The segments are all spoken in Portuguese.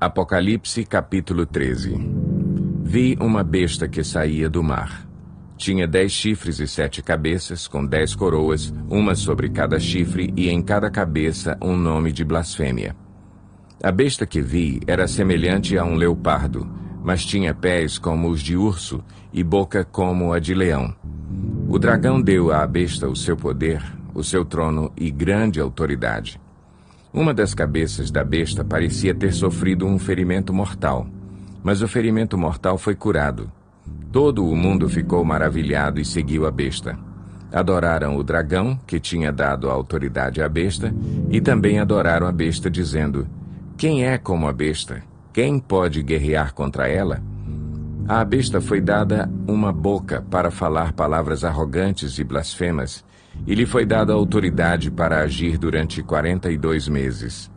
Apocalipse capítulo 13. Vi uma besta que saía do mar. Tinha 10 chifres e 7 cabeças, com 10 coroas, uma sobre cada chifre, e em cada cabeça um nome de blasfêmia. A besta que vi era semelhante a um leopardo, mas tinha pés como os de urso e boca como a de leão. O dragão deu à besta o seu poder, o seu trono e grande autoridade. Uma das cabeças da besta parecia ter sofrido um ferimento mortal, mas o ferimento mortal foi curado. Todo o mundo ficou maravilhado e seguiu a besta. Adoraram o dragão, que tinha dado a autoridade à besta, e também adoraram a besta, dizendo: quem é como a besta? Quem pode guerrear contra ela? À besta foi dada uma boca para falar palavras arrogantes e blasfemas, e lhe foi dada autoridade para agir durante 42 meses.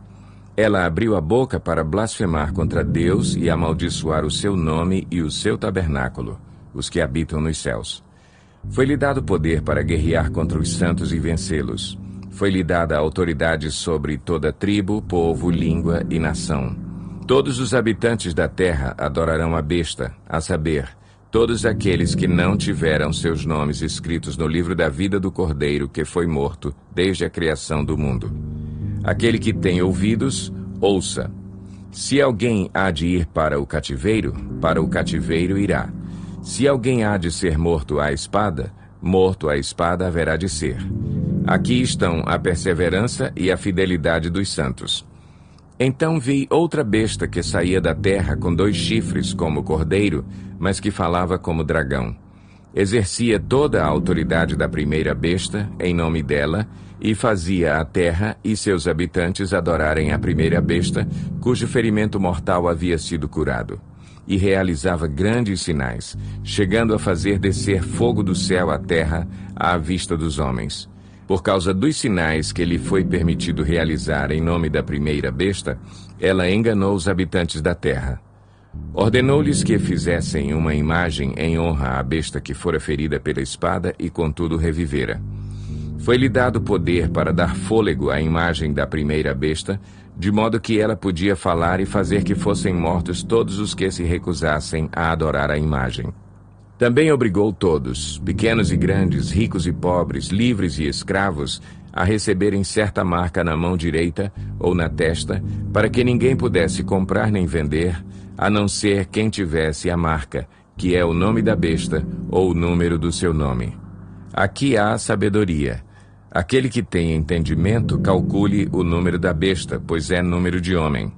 Ela abriu a boca para blasfemar contra Deus e amaldiçoar o seu nome e o seu tabernáculo, os que habitam nos céus. Foi-lhe dado poder para guerrear contra os santos e vencê-los. Foi-lhe dada autoridade sobre toda tribo, povo, língua e nação. Todos os habitantes da terra adorarão a besta, a saber, todos aqueles que não tiveram seus nomes escritos no livro da vida do Cordeiro que foi morto desde a criação do mundo. Aquele que tem ouvidos, ouça. Se alguém há de ir para o cativeiro irá. Se alguém há de ser morto à espada, morto à espada haverá de ser. Aqui estão a perseverança e a fidelidade dos santos. Então vi outra besta que saía da terra com 2 chifres como cordeiro, mas que falava como dragão. Exercia toda a autoridade da primeira besta, em nome dela, e fazia a terra e seus habitantes adorarem a primeira besta, cujo ferimento mortal havia sido curado. E realizava grandes sinais, chegando a fazer descer fogo do céu à terra à vista dos homens. Por causa dos sinais que lhe foi permitido realizar em nome da primeira besta, ela enganou os habitantes da terra. Ordenou-lhes que fizessem uma imagem em honra à besta que fora ferida pela espada e contudo revivera. Foi-lhe dado poder para dar fôlego à imagem da primeira besta, de modo que ela podia falar e fazer que fossem mortos todos os que se recusassem a adorar a imagem. Também obrigou todos, pequenos e grandes, ricos e pobres, livres e escravos, a receberem certa marca na mão direita ou na testa, para que ninguém pudesse comprar nem vender, a não ser quem tivesse a marca, que é o nome da besta ou o número do seu nome. Aqui há sabedoria. Aquele que tem entendimento, calcule o número da besta, pois é número de homem.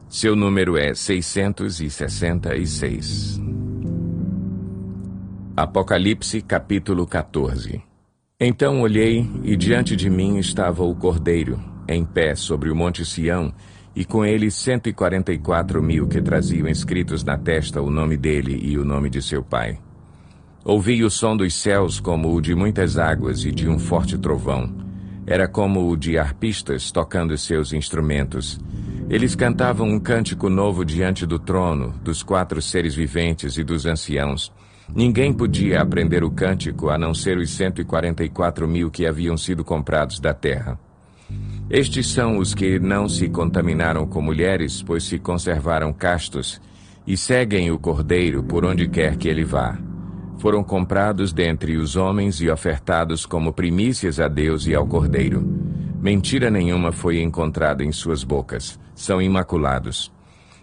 Seu número é 666. Apocalipse capítulo 14. Então olhei, e diante de mim estava o Cordeiro, em pé sobre o monte Sião, e com ele 144.000 que traziam escritos na testa o nome dele e o nome de seu pai. Ouvi o som dos céus como o de muitas águas e de um forte trovão. Era como o de arpistas tocando seus instrumentos. Eles cantavam um cântico novo diante do trono, dos 4 seres viventes e dos anciãos. Ninguém podia aprender o cântico a não ser os 144.000 que haviam sido comprados da terra. Estes são os que não se contaminaram com mulheres, pois se conservaram castos, e seguem o Cordeiro por onde quer que ele vá. Foram comprados dentre os homens e ofertados como primícias a Deus e ao Cordeiro. Mentira nenhuma foi encontrada em suas bocas. São imaculados.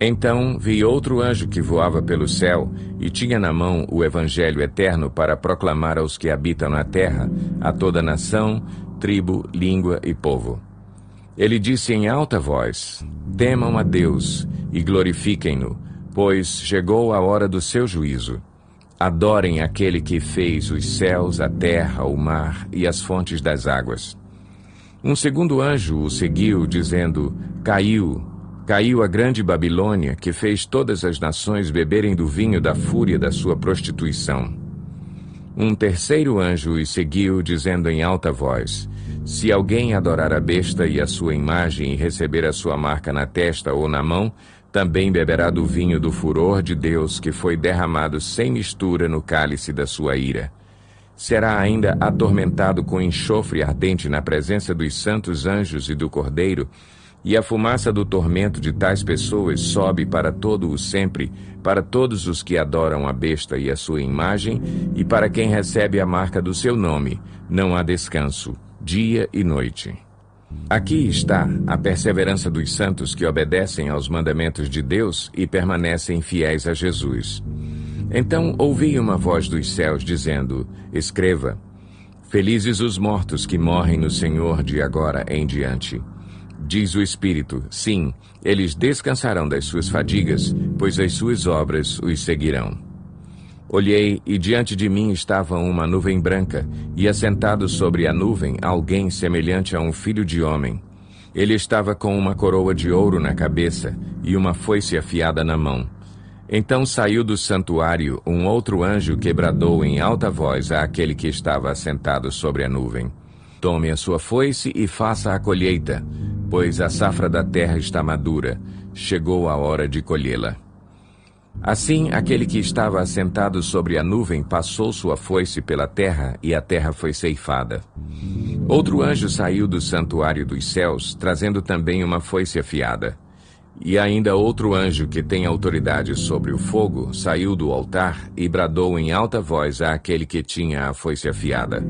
Então vi outro anjo que voava pelo céu e tinha na mão o evangelho eterno para proclamar aos que habitam na terra, a toda nação, tribo, língua e povo. Ele disse em alta voz: temam a Deus e glorifiquem-no, pois chegou a hora do seu juízo. Adorem aquele que fez os céus, a terra, o mar e as fontes das águas. Um segundo anjo o seguiu, dizendo: Caiu a grande Babilônia, que fez todas as nações beberem do vinho da fúria da sua prostituição. Um terceiro anjo o seguiu, dizendo em alta voz: Se alguém adorar a besta e a sua imagem e receber a sua marca na testa ou na mão, também beberá do vinho do furor de Deus, que foi derramado sem mistura no cálice da sua ira. Será ainda atormentado com enxofre ardente na presença dos santos anjos e do Cordeiro, E a fumaça do tormento de tais pessoas sobe para todo o sempre, para todos os que adoram a besta e a sua imagem, e para quem recebe a marca do seu nome. Não há descanso, dia e noite. Aqui está a perseverança dos santos que obedecem aos mandamentos de Deus e permanecem fiéis a Jesus. Então ouvi uma voz dos céus dizendo: Escreva: Felizes os mortos que morrem no Senhor de agora em diante. Diz o Espírito: sim, eles descansarão das suas fadigas, pois as suas obras os seguirão. Olhei, e diante de mim estava uma nuvem branca, e assentado sobre a nuvem alguém semelhante a um filho de homem. Ele estava com uma coroa de ouro na cabeça e uma foice afiada na mão. Então saiu do santuário um outro anjo que bradou em alta voz àquele que estava assentado sobre a nuvem: Tome a sua foice e faça a colheita, pois a safra da terra está madura, chegou a hora de colhê-la. Assim, aquele que estava assentado sobre a nuvem passou sua foice pela terra, e a terra foi ceifada. Outro anjo saiu do santuário dos céus, trazendo também uma foice afiada. E ainda outro anjo, que tem autoridade sobre o fogo, saiu do altar e bradou em alta voz àquele que tinha a foice afiada: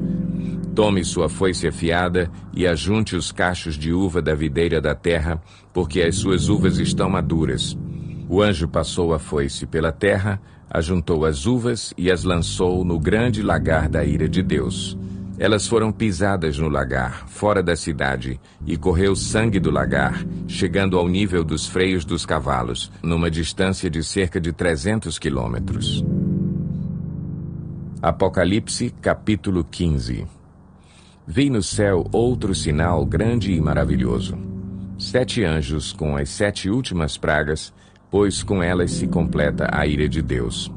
Tome sua foice afiada e ajunte os cachos de uva da videira da terra, porque as suas uvas estão maduras. O anjo passou a foice pela terra, ajuntou as uvas e as lançou no grande lagar da ira de Deus. Elas foram pisadas no lagar, fora da cidade, e correu sangue do lagar, chegando ao nível dos freios dos cavalos, numa distância de cerca de 300 quilômetros. Apocalipse, capítulo 15. Vi no céu outro sinal grande e maravilhoso: 7 anjos com as 7 últimas pragas, pois com elas se completa a ira de Deus.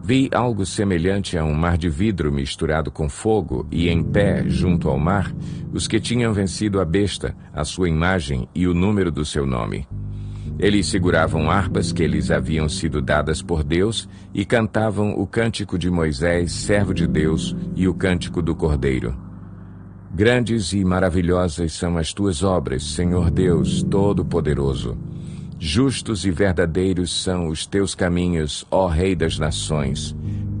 Vi algo semelhante a um mar de vidro misturado com fogo, e em pé, junto ao mar, os que tinham vencido a besta, a sua imagem e o número do seu nome. Eles seguravam harpas que lhes haviam sido dadas por Deus e cantavam o cântico de Moisés, servo de Deus, e o cântico do Cordeiro. Grandes e maravilhosas são as tuas obras, Senhor Deus Todo-Poderoso. Justos e verdadeiros são os teus caminhos, ó Rei das Nações.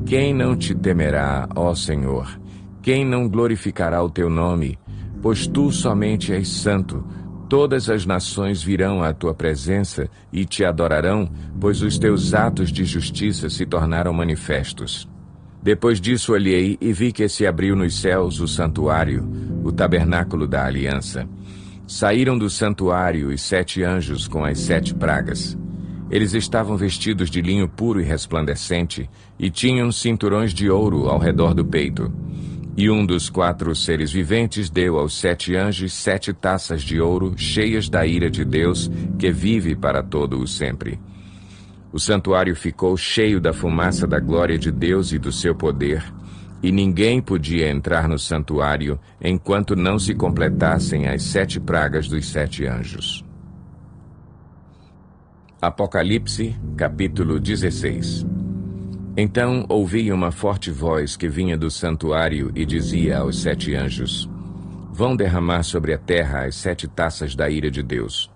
Quem não te temerá, ó Senhor? Quem não glorificará o teu nome? Pois tu somente és santo. Todas as nações virão à tua presença e te adorarão, pois os teus atos de justiça se tornaram manifestos. Depois disso olhei e vi que se abriu nos céus o santuário, o tabernáculo da aliança. Saíram do santuário os 7 anjos com as 7 pragas. Eles estavam vestidos de linho puro e resplandecente, e tinham cinturões de ouro ao redor do peito. E um dos 4 seres viventes deu aos 7 anjos 7 taças de ouro cheias da ira de Deus, que vive para todo o sempre. O santuário ficou cheio da fumaça da glória de Deus e do seu poder, e ninguém podia entrar no santuário enquanto não se completassem as 7 pragas dos 7 anjos. Apocalipse, capítulo 16. Então ouvi uma forte voz que vinha do santuário e dizia aos 7 anjos: Vão derramar sobre a terra as 7 taças da ira de Deus.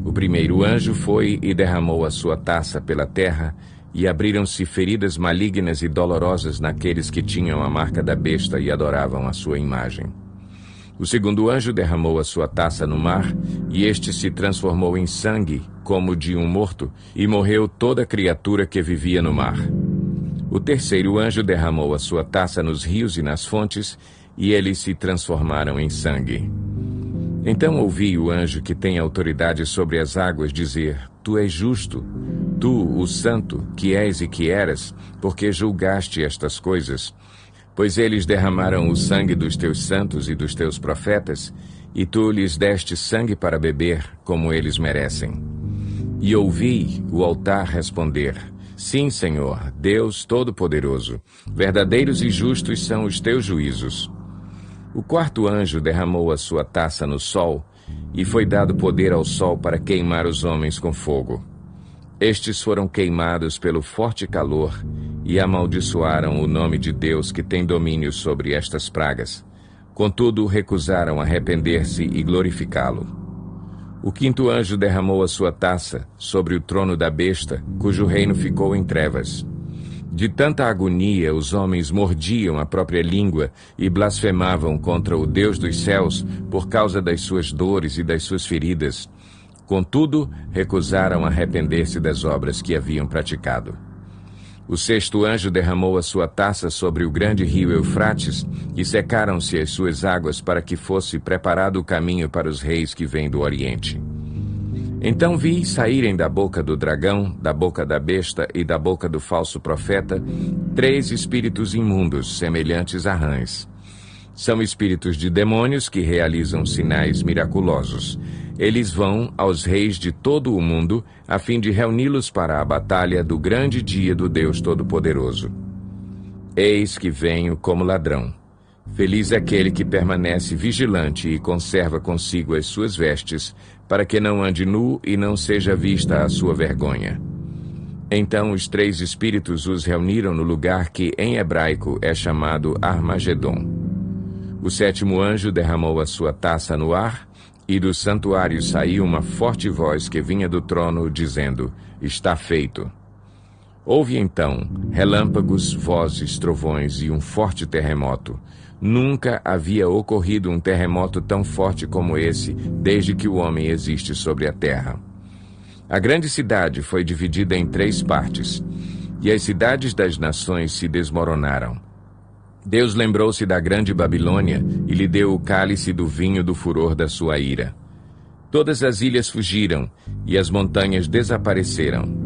O primeiro anjo foi e derramou a sua taça pela terra, e abriram-se feridas malignas e dolorosas naqueles que tinham a marca da besta e adoravam a sua imagem. O segundo anjo derramou a sua taça no mar, e este se transformou em sangue, como de um morto, e morreu toda criatura que vivia no mar. O terceiro anjo derramou a sua taça nos rios e nas fontes, e eles se transformaram em sangue. Então ouvi o anjo que tem autoridade sobre as águas dizer: Tu és justo, tu, o santo, que és e que eras, porque julgaste estas coisas. Pois eles derramaram o sangue dos teus santos e dos teus profetas, e tu lhes deste sangue para beber, como eles merecem. E ouvi o altar responder: Sim, Senhor, Deus Todo-Poderoso, verdadeiros e justos são os teus juízos. O quarto anjo derramou a sua taça no sol, e foi dado poder ao sol para queimar os homens com fogo. Estes foram queimados pelo forte calor e amaldiçoaram o nome de Deus que tem domínio sobre estas pragas. Contudo, recusaram arrepender-se e glorificá-lo. O quinto anjo derramou a sua taça sobre o trono da besta, cujo reino ficou em trevas. De tanta agonia, os homens mordiam a própria língua e blasfemavam contra o Deus dos céus por causa das suas dores e das suas feridas. Contudo, recusaram arrepender-se das obras que haviam praticado. O sexto anjo derramou a sua taça sobre o grande rio Eufrates e secaram-se as suas águas para que fosse preparado o caminho para os reis que vêm do Oriente. Então vi saírem da boca do dragão, da boca da besta e da boca do falso profeta 3 espíritos imundos, semelhantes a rãs. São espíritos de demônios que realizam sinais miraculosos. Eles vão aos reis de todo o mundo, a fim de reuni-los para a batalha do grande dia do Deus Todo-Poderoso. Eis que venho como ladrão. Feliz é aquele que permanece vigilante e conserva consigo as suas vestes, para que não ande nu e não seja vista a sua vergonha. Então os 3 espíritos os reuniram no lugar que, em hebraico, é chamado Armagedon. O sétimo anjo derramou a sua taça no ar, e do santuário saiu uma forte voz que vinha do trono, dizendo: Está feito. Houve então relâmpagos, vozes, trovões e um forte terremoto. Nunca havia ocorrido um terremoto tão forte como esse, desde que o homem existe sobre a terra. A grande cidade foi dividida em 3 partes, e as cidades das nações se desmoronaram. Deus lembrou-se da grande Babilônia e lhe deu o cálice do vinho do furor da sua ira. Todas as ilhas fugiram e as montanhas desapareceram.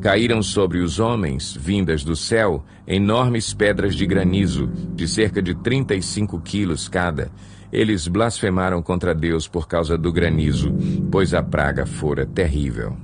Caíram sobre os homens, vindas do céu, enormes pedras de granizo, de cerca de 35 quilos cada. Eles blasfemaram contra Deus por causa do granizo, pois a praga fora terrível.